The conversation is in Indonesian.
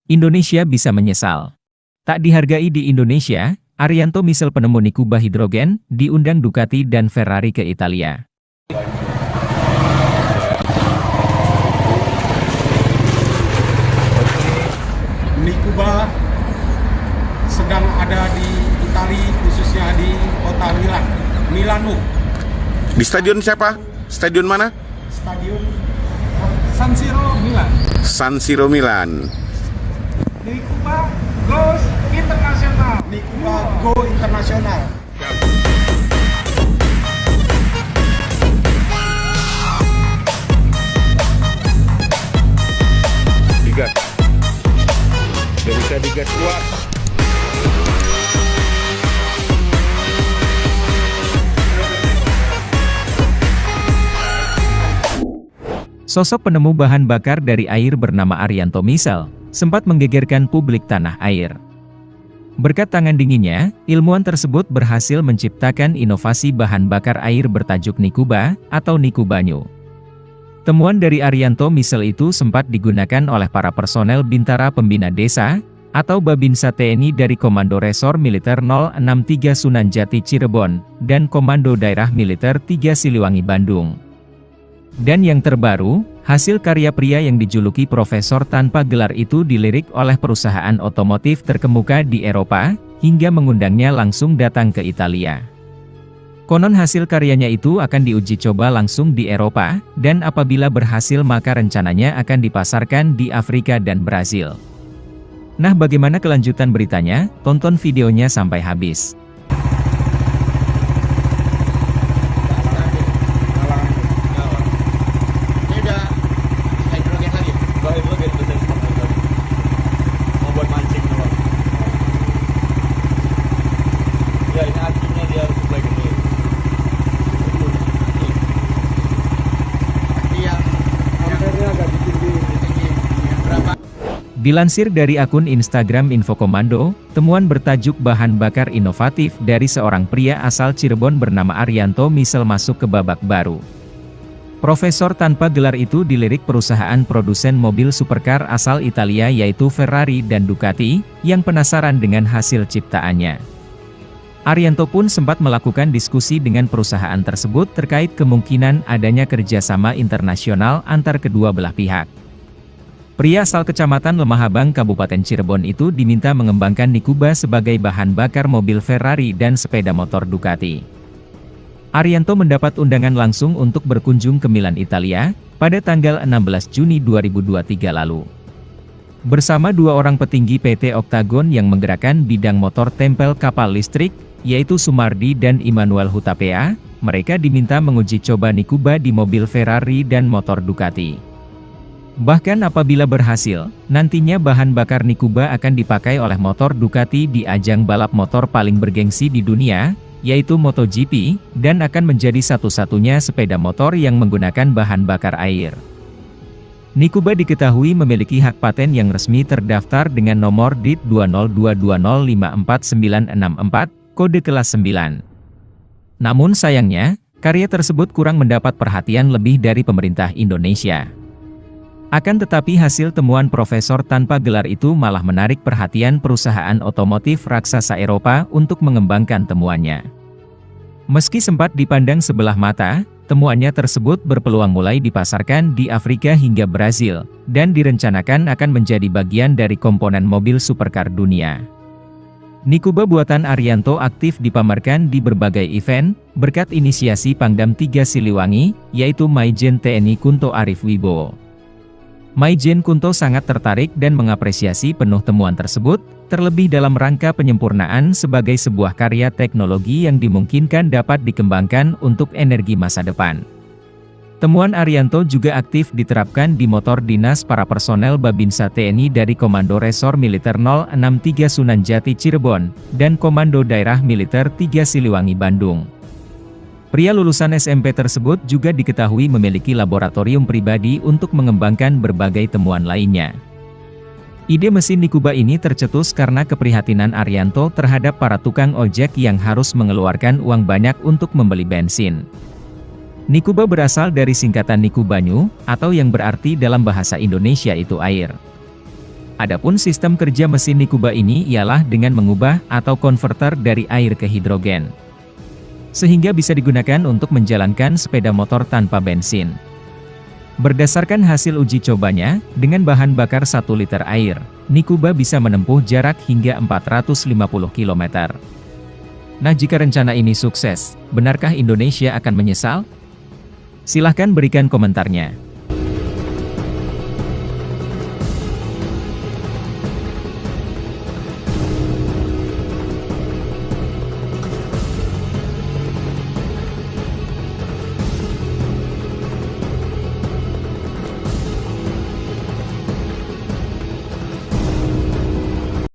Indonesia bisa menyesal. Tak dihargai di Indonesia, Arianto Misel penemu Nikuba hidrogen, diundang Ducati dan Ferrari ke Italia. Nikuba sedang ada di Italia, khususnya di kota Milano. Di stadion siapa? Stadion mana? Stadion San Siro, Milan. San Siro, Milan. Nikuba goes internasional. Nikuba go internasional. Digas. Bisa digas kuat. Sosok penemu bahan bakar dari air bernama Arianto Misel sempat menggegerkan publik tanah air. Berkat tangan dinginnya, ilmuwan tersebut berhasil menciptakan inovasi bahan bakar air bertajuk Nikuba atau Nikubanyu. Temuan dari Arianto Misel itu sempat digunakan oleh para personel Bintara Pembina Desa atau Babinsa TNI dari Komando Resor Militer 063 Sunan Jati Cirebon dan Komando Daerah Militer 3 Siliwangi Bandung. Dan yang terbaru, hasil karya pria yang dijuluki profesor tanpa gelar itu dilirik oleh perusahaan otomotif terkemuka di Eropa, hingga mengundangnya langsung datang ke Italia. Konon hasil karyanya itu akan diuji coba langsung di Eropa, dan apabila berhasil maka rencananya akan dipasarkan di Afrika dan Brazil. Nah, bagaimana kelanjutan beritanya? Tonton videonya sampai habis. Dilansir dari akun Instagram Infokomando, temuan bertajuk bahan bakar inovatif dari seorang pria asal Cirebon bernama Arianto Misel masuk ke babak baru. Profesor tanpa gelar itu dilirik perusahaan produsen mobil supercar asal Italia yaitu Ferrari dan Ducati, yang penasaran dengan hasil ciptaannya. Arianto pun sempat melakukan diskusi dengan perusahaan tersebut terkait kemungkinan adanya kerjasama internasional antar kedua belah pihak. Pria asal Kecamatan Lemahabang Kabupaten Cirebon itu diminta mengembangkan Nikuba sebagai bahan bakar mobil Ferrari dan sepeda motor Ducati. Arianto mendapat undangan langsung untuk berkunjung ke Milan, Italia, pada tanggal 16 Juni 2023 lalu. Bersama dua orang petinggi PT Octagon yang menggerakkan bidang motor tempel kapal listrik, yaitu Sumardi dan Immanuel Hutapea, mereka diminta menguji coba Nikuba di mobil Ferrari dan motor Ducati. Bahkan apabila berhasil, nantinya bahan bakar Nikuba akan dipakai oleh motor Ducati di ajang balap motor paling bergengsi di dunia, yaitu MotoGP, dan akan menjadi satu-satunya sepeda motor yang menggunakan bahan bakar air. Nikuba diketahui memiliki hak paten yang resmi terdaftar dengan nomor DIT 20220549964, kode kelas 9. Namun sayangnya, karya tersebut kurang mendapat perhatian lebih dari pemerintah Indonesia. Akan tetapi hasil temuan profesor tanpa gelar itu malah menarik perhatian perusahaan otomotif raksasa Eropa untuk mengembangkan temuannya. Meski sempat dipandang sebelah mata, temuannya tersebut berpeluang mulai dipasarkan di Afrika hingga Brazil, dan direncanakan akan menjadi bagian dari komponen mobil supercar dunia. Nikuba buatan Arianto aktif dipamerkan di berbagai event, berkat inisiasi Pangdam 3 Siliwangi, yaitu Maijen TNI Kunto Arif Wibowo. Maijen Kunto sangat tertarik dan mengapresiasi penuh temuan tersebut, terlebih dalam rangka penyempurnaan sebagai sebuah karya teknologi yang dimungkinkan dapat dikembangkan untuk energi masa depan. Temuan Arianto juga aktif diterapkan di motor dinas para personel Babinsa TNI dari Komando Resor Militer 063 Sunan Jati Cirebon, dan Komando Daerah Militer 3 Siliwangi Bandung. Pria lulusan SMP tersebut juga diketahui memiliki laboratorium pribadi untuk mengembangkan berbagai temuan lainnya. Ide mesin Nikuba ini tercetus karena keprihatinan Arianto terhadap para tukang ojek yang harus mengeluarkan uang banyak untuk membeli bensin. Nikuba berasal dari singkatan Nikubanyu, atau yang berarti dalam bahasa Indonesia itu air. Adapun sistem kerja mesin Nikuba ini ialah dengan mengubah atau konverter dari air ke hidrogen, sehingga bisa digunakan untuk menjalankan sepeda motor tanpa bensin. Berdasarkan hasil uji cobanya, dengan bahan bakar 1 liter air, Nikuba bisa menempuh jarak hingga 450 km. Nah, jika rencana ini sukses, benarkah Indonesia akan menyesal? Silahkan berikan komentarnya.